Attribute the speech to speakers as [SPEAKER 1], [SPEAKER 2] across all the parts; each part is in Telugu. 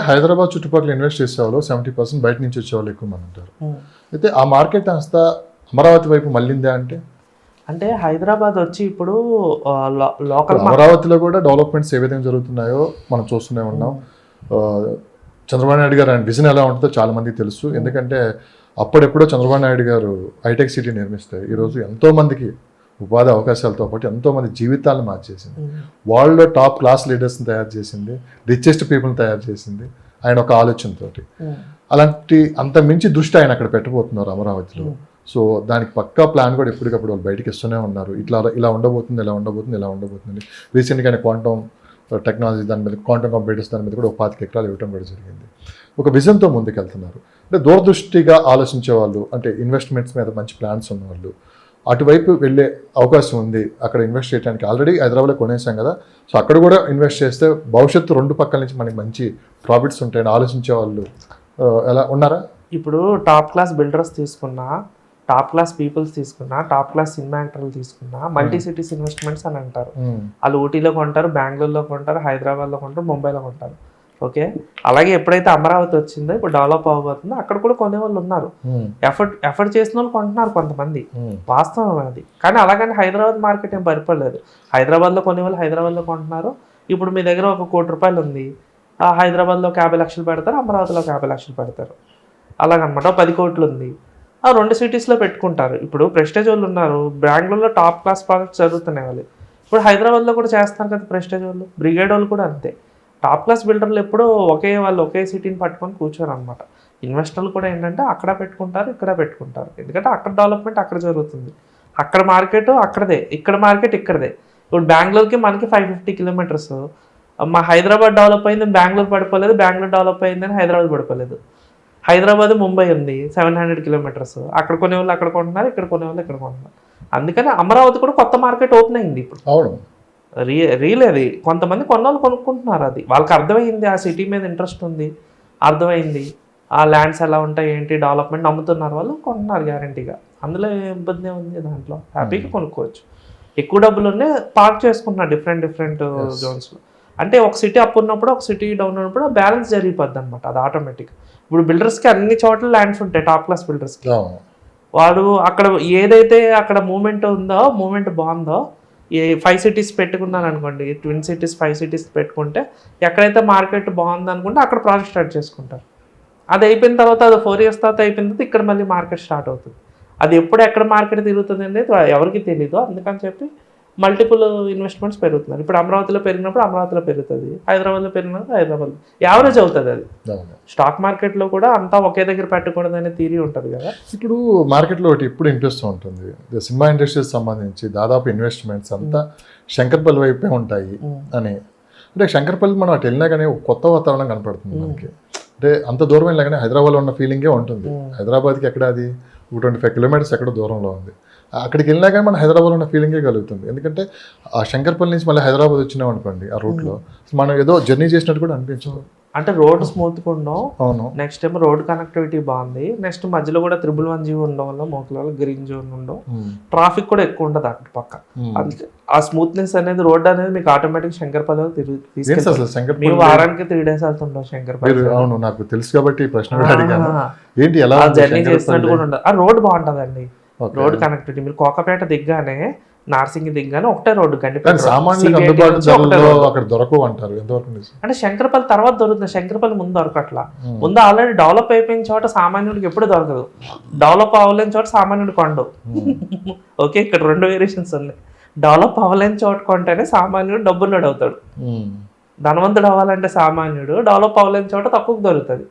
[SPEAKER 1] హైదరాబాద్ చుట్టుపక్కల ఇన్వెస్ట్ చేసేవాళ్ళు 70% బయట నుంచి వచ్చేవాళ్ళు ఎక్కువ మంది ఉంటారు. అయితే ఆ మార్కెట్ అంతా అమరావతి వైపు మళ్ళిందా అంటే
[SPEAKER 2] హైదరాబాద్ వచ్చి ఇప్పుడు లోకల్
[SPEAKER 1] అమరావతిలో కూడా డెవలప్మెంట్స్ ఏ విధంగా జరుగుతున్నాయో మనం చూస్తూనే ఉన్నాం. చంద్రబాబు నాయుడు గారు ఆయన విజన్ ఎలా ఉంటుందో చాలా మందికి తెలుసు. ఎందుకంటే అప్పుడెప్పుడో చంద్రబాబు నాయుడు గారు హైటెక్ సిటీ నిర్మిస్తే ఈరోజు ఎంతో మందికి ఉపాధి అవకాశాలతో పాటు ఎంతో మంది జీవితాలను మార్చేసింది. వరల్డ్లో టాప్ క్లాస్ లీడర్స్ని తయారు చేసింది, రిచెస్ట్ పీపుల్ని తయారు చేసింది ఆయన ఒక ఆలోచనతోటి. అలాంటి అంత మించి దృష్టి ఆయన అక్కడ పెట్టబోతున్నారు అమరావతిలో. సో దానికి పక్కా ప్లాన్ కూడా ఎప్పటికప్పుడు వాళ్ళు బయటకు ఇస్తూనే ఉన్నారు. ఇలా ఉండబోతుంది, ఇలా ఉండబోతుంది, ఇలా ఉండబోతుంది. రీసెంట్గా ఆయన క్వాంటమ్ టెక్నాలజీ దాని మీద, క్వాంటమ్ కంప్యూటర్స్ దాని మీద కూడా ఒక 25 ఎకరాలు ఇవ్వడం కూడా జరిగింది. ఒక విజన్తో ముందుకెళ్తున్నారు. అంటే దూరదృష్టిగా ఆలోచించే వాళ్ళు, అంటే ఇన్వెస్ట్మెంట్స్ మీద మంచి ప్లాన్స్ ఉన్నవాళ్ళు అటువైపు వెళ్ళే అవకాశం ఉంది. అక్కడ ఇన్వెస్ట్ చేయడానికి ఆల్రెడీ హైదరాబాద్లో కొనేసాం కదా, సో అక్కడ కూడా ఇన్వెస్ట్ చేస్తే భవిష్యత్తు 2 పక్కల నుంచి మనకి మంచి ప్రాఫిట్స్ ఉంటాయని ఆలోచించే వాళ్ళు ఎలా ఉన్నారా?
[SPEAKER 2] ఇప్పుడు టాప్ క్లాస్ బిల్డర్స్ తీసుకున్నా, టాప్ క్లాస్ పీపుల్స్ తీసుకున్నా, టాప్ క్లాస్ సినిమా యాక్టర్లు తీసుకున్నా మల్టీ సిటీస్ ఇన్వెస్ట్మెంట్స్ అని అంటారు. వాళ్ళు ఊటీలో కొంటారు, బెంగళూరులో కొంటారు, హైదరాబాద్లో కొంటారు, ముంబైలో కొంటారు. ఓకే, అలాగే ఎప్పుడైతే అమరావతి వచ్చిందో ఇప్పుడు డెవలప్ అవ్వబోతుందో అక్కడ కూడా కొనే వాళ్ళు ఉన్నారు. ఎఫర్ట్ చేసిన వాళ్ళు కొంటున్నారు కొంతమంది, వాస్తవం అది. కానీ అలాగని హైదరాబాద్ మార్కెట్ ఏం పరిపడలేదు. హైదరాబాద్లో కొనే వాళ్ళు హైదరాబాద్లో కొంటున్నారు. ఇప్పుడు మీ దగ్గర ఒక ₹1 కోటి ఉంది, హైదరాబాద్లో 50 లక్షలు పెడతారు, అమరావతిలో 50 లక్షలు పెడతారు. అలాగనమాట 10 కోట్లు ఉంది, ఆ 2 సిటీస్లో పెట్టుకుంటారు. ఇప్పుడు ప్రెస్టేజ్ వాళ్ళు ఉన్నారు, బెంగళూరులో టాప్ క్లాస్ ప్రాజెక్ట్స్ జరుగుతున్నాయి వాళ్ళు. ఇప్పుడు హైదరాబాద్లో కూడా చేస్తున్నారు కదా ప్రెస్టేజ్ వాళ్ళు, బ్రిగేడ్ వాళ్ళు కూడా అంతే. టాప్ క్లాస్ బిల్డర్లు ఎప్పుడూ ఒకే సిటీని పట్టుకొని కూర్చోరు అనమాట. ఇన్వెస్టర్లు కూడా ఏంటంటే అక్కడ పెట్టుకుంటారు, ఇక్కడ పెట్టుకుంటారు. ఎందుకంటే అక్కడ డెవలప్మెంట్ అక్కడ జరుగుతుంది, అక్కడ మార్కెట్ అక్కడదే, ఇక్కడ మార్కెట్ ఇక్కడదే. ఇప్పుడు బెంగళూరుకి మనకి 550 కిలోమీటర్స్. మా హైదరాబాద్ డెవలప్ అయింది, బెంగళూరు పడిపోలేదు, బెంగళూరు డెవలప్ అయిందని హైదరాబాద్ పడిపోలేదు. హైదరాబాద్ ముంబై ఉంది 700 కిలోమీటర్స్. అక్కడ కొనేవాళ్ళు అక్కడ కొంటున్నారు, ఇక్కడ కొనేవాళ్ళు ఇక్కడ కొంటున్నారు. అందుకని అమరావతి కూడా కొత్త మార్కెట్ ఓపెన్ అయింది ఇప్పుడు.
[SPEAKER 1] అవును,
[SPEAKER 2] రియల్ అది. కొంతమంది కొన్నోళ్ళు కొనుక్కుంటున్నారు, అది వాళ్ళకి అర్థమైంది, ఆ సిటీ మీద ఇంట్రెస్ట్ ఉంది, అర్థమైంది ఆ ల్యాండ్స్ ఎలా ఉంటాయి ఏంటి డెవలప్మెంట్ నమ్ముతున్నారు, వాళ్ళు కొంటున్నారు గ్యారంటీగా. అందులో ఏ ఇబ్బంది ఉంది, దాంట్లో హ్యాపీగా కొనుక్కోవచ్చు. ఎక్కువ డబ్బులునే పార్క్ చేసుకుంటున్నారు డిఫరెంట్ జోన్స్లో. అంటే ఒక సిటీ అప్ ఉన్నప్పుడు ఒక సిటీ డౌన్ ఉన్నప్పుడు బ్యాలెన్స్ జరిగిపోద్ది అనమాట, అది ఆటోమేటిక్. ఇప్పుడు బిల్డర్స్కి అన్ని చోట్ల ల్యాండ్స్ ఉంటాయి, టాప్ క్లాస్ బిల్డర్స్కి. వాడు అక్కడ ఏదైతే అక్కడ మూమెంట్ ఉందో, మూమెంట్ బాగుందో, 5 సిటీస్ పెట్టుకున్నాను అనుకోండి, ట్విన్ సిటీస్ 5 సిటీస్ పెట్టుకుంటే ఎక్కడైతే మార్కెట్ బాగుంది అనుకుంటే అక్కడ ప్రాజెక్ట్ స్టార్ట్ చేసుకుంటారు. అది అయిపోయిన తర్వాత, అది 4 years తర్వాత అయిపోయిన తర్వాత ఇక్కడ మళ్ళీ మార్కెట్ స్టార్ట్ అవుతుంది. అది ఎప్పుడు ఎక్కడ మార్కెట్ తిరుగుతుంది అనేది ఎవరికి తెలీదు. అందుకని చెప్పి మల్టిపుల్ ఇన్వెస్ట్మెంట్స్ పెరుగుతున్నారు. ఇప్పుడు అమరావతిలో పెరిగినప్పుడు అమరావతిలో పెరుగుతుంది, హైదరాబాద్లో పెరిగినప్పుడు హైదరాబాద్ యావరేజ్ అవుతుంది. అది స్టాక్ మార్కెట్లో కూడా అంతా ఒకే దగ్గర పెట్టకూడదు అనే థియరీ ఉంటుంది కదా.
[SPEAKER 1] ఇప్పుడు మార్కెట్లో ఒకటి ఇప్పుడు ఇంట్రెస్ట్ ఉంటుంది, సినిమా ఇండస్ట్రీకి సంబంధించి దాదాపు ఇన్వెస్ట్మెంట్స్ అంతా శంకర్పల్లి వైపే ఉంటాయి అని. అంటే శంకర్పల్లి మనం అటు వెళ్ళినా కానీ ఒక కొత్త వాతావరణం కనపడుతుంది మనకి. అంటే అంత దూరం వెళ్ళినా కానీ హైదరాబాద్లో ఉన్న ఫీలింగే ఉంటుంది. హైదరాబాద్కి ఎక్కడ అది 25 కిలోమీటర్స్ ఎక్కడో దూరంలో ఉంది. అక్కడికి వెళ్ళినా కానీ మన హైదరాబాద్లో ఉన్న ఫీలింగే కలుగుతుంది. ఎందుకంటే ఆ శంకర్పల్లి నుంచి మళ్ళీ హైదరాబాద్ వచ్చినాం అనుకోండి, ఆ రూట్లో మనం ఏదో జర్నీ చేసినట్టు కూడా అనిపించదు.
[SPEAKER 2] అంటే రోడ్ స్మూత్గా ఉండవు. అవును, నెక్స్ట్ ఏమో రోడ్ కనెక్టివిటీ బాగుంది. నెక్స్ట్ మధ్యలో కూడా 111G ఉండడం వల్ల మోకల గ్రీన్ జోన్ ఉండవు, ట్రాఫిక్ కూడా ఎక్కువ ఉండదు అక్కడ పక్క. అందుకే ఆ స్మూత్నెస్ అనేది, రోడ్ అనేది మీకు ఆటోమేటిక్ శంకర్పల్లి తీసుకెళ్తారు. మీరు వారానికి 3 days వెళ్తుంటాం శంకర్పల్లి.
[SPEAKER 1] అవును, నాకు తెలుసు కాబట్టి ప్రశ్న కూడా అడిగాను. ఏంటి ఎలా
[SPEAKER 2] జర్నీ చేసినట్టు కూడా ఉండదు. ఆ రోడ్ బాగుంటుందండి, రోడ్ కనెక్టివిటీ. మీరు కోకపేట దిగ్గానే, నార్సింగి దిగ్గానే ఒకటే రోడ్డు, అంటే శంకరపల్లి తర్వాత దొరుకుతుంది, శంకరపల్లి ముందు దొరకట్లా. ముందు ఆల్రెడీ డెవలప్ అయిపోయిన చోట సామాన్యుడికి ఎప్పుడు దొరకదు, డెవలప్ అవ్వలేని చోట సామాన్యుడు కొండు. ఓకే, ఇక్కడ 2 వేరియేషన్స్ ఉన్నాయి. డెవలప్ అవ్వలేని చోట కొంటేనే సామాన్యుడు డబ్బున్నోడు అవుతాడు, ధనవంతుడు అవ్వాలంటే సామాన్యుడు. డెవలప్ అవ్వలేని చోట తక్కువ దొరుకుతుంది.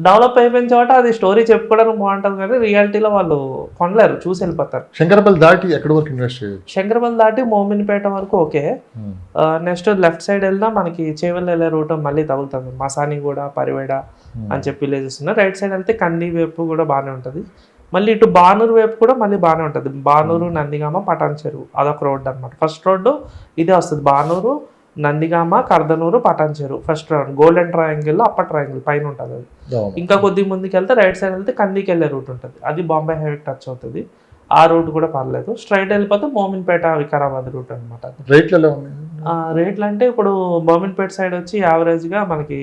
[SPEAKER 2] డెవలప్ అయిపోయిన చోట అది స్టోరీ చెప్పుకోవడానికి బాగుంటుంది, కానీ రియాలిటీలో వాళ్ళు కొనలేరు, చూసి వెళ్ళిపోతారు.
[SPEAKER 1] శంకరపల్లి దాటి ఎక్కడి వరకు ఇన్వెస్ట్ చేయొచ్చు?
[SPEAKER 2] శంకరపల్లి దాటి మోమిన్పేట వరకు ఓకే. నెక్స్ట్ లెఫ్ట్ సైడ్ వెళ్ళినా మనకి చేవెళ్ళ వెళ్ళే రూట్ మళ్ళీ తగులుతుంది, మసానిగూడ, పరివేడ అని చెప్పి విలేజెస్ ఉన్నాయి. రైట్ సైడ్ వెళ్తే కంది వైపు కూడా బాగానే ఉంటుంది. మళ్ళీ ఇటు బానూరు వైపు కూడా మళ్ళీ బాగానే ఉంటుంది. బానూరు, నందిగామ, పటాన్ చెరువు అదొక రోడ్డు అనమాట. ఫస్ట్ రోడ్డు ఇదే వస్తుంది, Banuru, Nandigama, Kardanuru, Patancheru first round. Golden ట్రయాంగిల్లో అప్పర్ ట్రయాంగిల్ పైన ఉంటుంది అది. ఇంకా కొద్ది ముందుకు వెళ్తే రైట్ సైడ్ వెళ్తే కందికి వెళ్ళే రూట్ ఉంటుంది, అది బాంబే హైవేకి టచ్ అవుతుంది. ఆ రూట్ కూడా పర్లేదు. స్ట్రైట్ వెళ్ళిపోతే మోమిన్పేట, వికారాబాద్ రూట్ అనమాట.
[SPEAKER 1] రేట్లు
[SPEAKER 2] అంటే ఇప్పుడు మోమిన్పేట సైడ్ వచ్చి యావరేజ్గా మనకి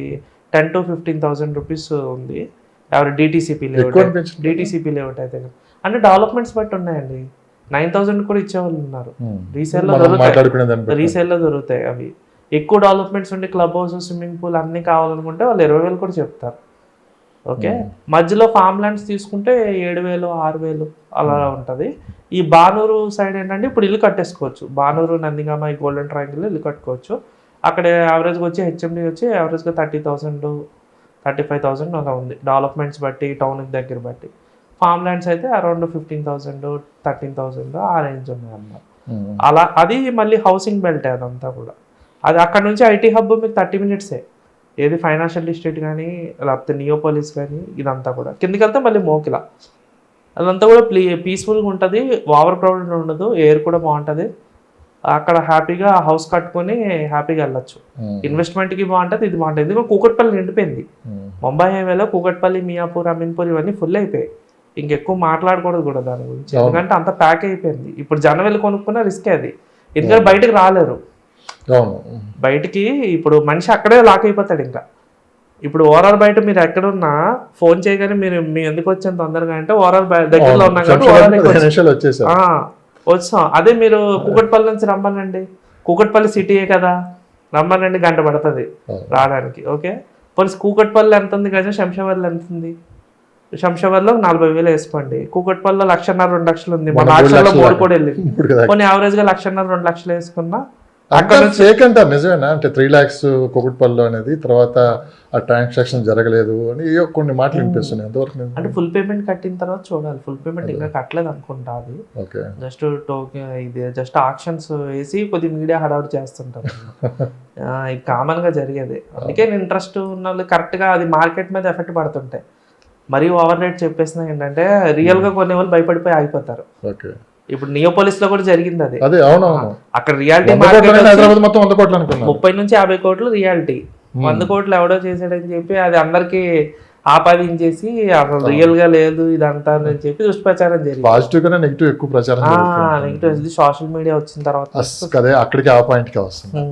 [SPEAKER 2] 10,000 to 15,000 రూపీస్ ఉంది. ఎవరు డిటీసీపీ
[SPEAKER 1] ఎక్కువ
[SPEAKER 2] లేఅవుట్,
[SPEAKER 1] అనిపించింది.
[SPEAKER 2] డిటీసీపీ లేఅవుట్ అయితే అంటే డెవలప్మెంట్స్ బట్టి ఉన్నాయండి. 9,000 కూడా ఇచ్చేవాళ్ళు ఉన్నారు. రీసేల్లో
[SPEAKER 1] మనం
[SPEAKER 2] దొరుకుతాయి,
[SPEAKER 1] మాట్లాడుకునే దాన్ని బట్టి.
[SPEAKER 2] రీసేల్లో దొరుకుతాయి అవి. ఎక్కువ డెవలప్మెంట్స్ ఉండి క్లబ్ హౌస్, స్విమ్మింగ్ పూల్ అన్నీ కావాలనుకుంటే వాళ్ళు 20,000 కూడా చెప్తారు. ఓకే, మధ్యలో ఫామ్ ల్యాండ్స్ తీసుకుంటే 7,000, 6,000 అలా ఉంటుంది. ఈ బానూరు సైడ్ ఏంటంటే ఇప్పుడు ఇల్లు కట్టేసుకోవచ్చు. బానూరు, నందిగామ, ఈ గోల్డెన్ ట్రయాంగిల్ ఇల్లు కట్టుకోవచ్చు. అక్కడ యావరేజ్గా వచ్చి హెచ్ఎండి వచ్చి యావరేజ్గా 30,000, 35,000 అలా ఉంది, డెవలప్మెంట్స్ బట్టి, టౌన్కి దగ్గర బట్టి. ఫామ్ ల్యాండ్స్ అయితే అరౌండ్ 15,000, 13,000 ఆ రేంజ్ ఉన్నాయి అన్నమాట. అలా అది మళ్ళీ హౌసింగ్ బెల్ట్ అదంతా కూడా. అది అక్కడ నుంచి ఐటీ హబ్ మీకు 30 minutes ఏది ఫైనాన్షియల్ డిస్ట్రిక్ట్ కానీ లేకపోతే నియోపోలిస్ కానీ ఇదంతా కూడా. కిందికి వెళ్తే మళ్ళీ మోకిలా, అదంతా కూడా పీస్ఫుల్గా ఉంటుంది, ఓవర్ క్రౌడెడ్ ఉండదు, ఎయిర్ కూడా బాగుంటుంది. అక్కడ హ్యాపీగా హౌస్ కట్టుకొని హ్యాపీగా వెళ్ళొచ్చు. ఇన్వెస్ట్మెంట్కి బాగుంటుంది, ఇది బాగుంటుంది. ఎందుకంటే కూకట్పల్లి నిండిపోయింది. ముంబై హైవేలో కూకట్పల్లి, మియాపూర్, అమీన్పూర్ ఇవన్నీ ఫుల్ అయిపోయాయి. ఇంకెక్కువ మాట్లాడకూడదు కూడా దాని గురించి, ఎందుకంటే అంత ప్యాక్ అయిపోయింది. ఇప్పుడు జనం వెళ్ళి కొనుక్కున్న రిస్కే అది, ఎందుకంటే బయటకు రాలేరు. బయటికి ఇప్పుడు మనిషి అక్కడే లాక్ అయిపోతాడు. ఇంకా ఇప్పుడు ఓవరాల్ బయట మీరు ఎక్కడున్నా ఫోన్ చేయగానే మీరు మీ ఎందుకు వచ్చాను తొందరగా అంటే ఓవరాల్ దగ్గరలో ఉన్నాం కాబట్టి వచ్చాం. అదే మీరు కూకట్పల్లి నుంచి రమ్మనండి, కూకట్పల్లి సిటీయే కదా, రమ్మనండి, గంట పడుతుంది రావడానికి. ఓకే, పోలీస్ కూకట్పల్లి ఎంత ఉంది కదా, శంషాబాద్లో ఎంత ఉంది? శంషాబాద్లో 40,000 వేసుకోండి, కూకట్పల్లిలో 1,50,000, 2 లక్షలు ఉంది. మన ఆక్షన్లో 3 కూడా వెళ్ళింది. కొన్ని యావరేజ్గా 1,50,000, 2 లక్షలు వేసుకున్నా
[SPEAKER 1] అక్కడ ఫేక్ అంటారు. నిజమేనా? అంటే 3 lakhs కూకట్పల్లిలో అనేది, తర్వాత ఆ ట్రాన్సాక్షన్ జరగలేదు అని కొన్ని మాటలు వినిపిస్తున్నాయి. ఎంతవరకు
[SPEAKER 2] అంటే ఫుల్ పేమెంట్ కట్టిన తర్వాత చూడాలి. ఫుల్ పేమెంట్ ఇంకా కట్టలేదు అనుకుంటా. అది
[SPEAKER 1] ఓకే,
[SPEAKER 2] జస్ట్ టోకెన్, ఇది జస్ట్ ఆక్షన్స్ వేసి కొద్ది మీడియా హడావుడి చేస్తుంటారు. ఇది కామన్ గా జరిగేది. అందుకే ఇంట్రెస్ట్ ఉన్న వాళ్ళు కరెక్ట్ గా అది మార్కెట్ మీద ఎఫెక్ట్ పడుతుంటాయి. మరీ ఓవర్ రేట్ చెప్పేసిన ఏంటంటే రియల్ గా కొన్ని వాళ్ళు భయపడిపోయి ఆగిపోతారు.
[SPEAKER 1] ఓకే,
[SPEAKER 2] ఇప్పుడు నియోపోలిస్ లో కూడా జరిగింది అది.
[SPEAKER 1] అదే అవునవును,
[SPEAKER 2] అక్కడ రియాలిటీ 30 నుంచి 50 కోట్లు రియాలిటీ, 100 కోట్లు ఎవడో చేసాడని చెప్పి అది అందరికి ఆపాదించేసి అసలు రియల్ గా లేదు ఇదంతా అని చెప్పి దుష్ప్రచారం జరిగింది.
[SPEAKER 1] పాజిటివ్ గానే నెగిటివ్ ఎక్కువ ప్రచారం
[SPEAKER 2] నెగిటివ్ సోషల్ మీడియా వచ్చిన తర్వాత
[SPEAKER 1] అదే అక్కడికి ఆ పాయింట్ కి వస్తుంది.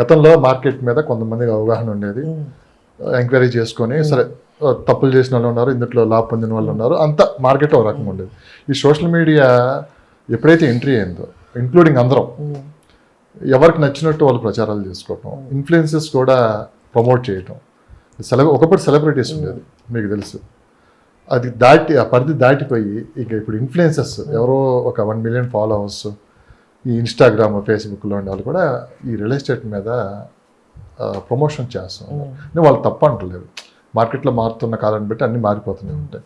[SPEAKER 1] గతంలో మార్కెట్ మీద కొంతమందికి అవగాహన ఉండేది, ఎంక్వైరీ చేసుకొని సరే తప్పులు చేసిన వాళ్ళు ఉన్నారు, ఇందులో లాభ పొందిన వాళ్ళు ఉన్నారు, అంత మార్కెట్ ఒక రకంగా ఉండేది. ఈ సోషల్ మీడియా ఎప్పుడైతే ఎంట్రీ అయిందో, ఇంక్లూడింగ్ అందరం ఎవరికి నచ్చినట్టు వాళ్ళు ప్రచారాలు చేసుకోవటం, ఇన్ఫ్లుయెన్సెస్ కూడా ప్రమోట్ చేయటం. ఒకప్పుడు సెలబ్రిటీస్ ఉండేది మీకు తెలుసు, అది దాటి ఆ పరిధి దాటిపోయి ఇక ఇప్పుడు ఇన్ఫ్లుయెన్సెస్ ఎవరో ఒక 1 million ఫాలోవర్స్ ఈ ఇన్స్టాగ్రామ్, ఫేస్బుక్లో ఉండే వాళ్ళు కూడా ఈ రియల్ ఎస్టేట్ మీద ప్రమోషన్ చేస్తున్నారు. వాళ్ళు తప్ప అంటలేదు, మార్కెట్లో మారుతున్న కాలాన్ని బట్టి అన్నీ మారిపోతూనే ఉంటాయి.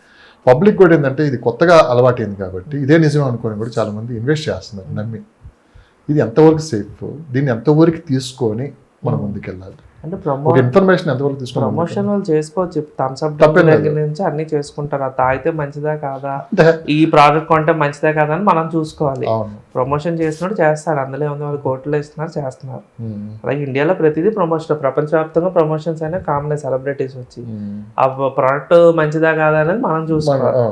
[SPEAKER 1] పబ్లిక్ కూడా ఏంటంటే ఇది కొత్తగా అలవాటైంది కాబట్టి ఇదే నిజం అనుకొని కూడా చాలామంది ఇన్వెస్ట్ చేస్తున్నారు నమ్మి. ఇది ఎంతవరకు సేఫ్, దీన్ని ఎంతవరకు తీసుకొని మనం ముందుకెళ్ళాలి
[SPEAKER 2] అంటే
[SPEAKER 1] ఇన్ఫర్మేషన్ ఎంతవరకు తీసుకొని
[SPEAKER 2] ప్రమోషన్ వాళ్ళు చేసుకోవచ్చు. థమ్స్అప్ దగ్గర నుంచి అన్ని చేసుకుంటారు. అది తాగితే మంచిదా కాదా, ఈ ప్రోడక్ట్ కొంటే మంచిదా కాదా అని మనం చూసుకోవాలి. ప్రమోషన్ చేసినట్టు చేస్తారు, అందులో ఉంది వాళ్ళు కోట్లు ఇస్తున్నారు, చేస్తున్నారు. అలాగే ఇండియాలో ప్రతిదీ ప్రమోషన్, ప్రపంచవ్యాప్తంగా ప్రమోషన్స్ అయినా కామన్, సెలబ్రిటీస్ వచ్చి ఆ ప్రోడక్ట్ మంచిదా కాదా అనేది మనం చూసుకోవాలి.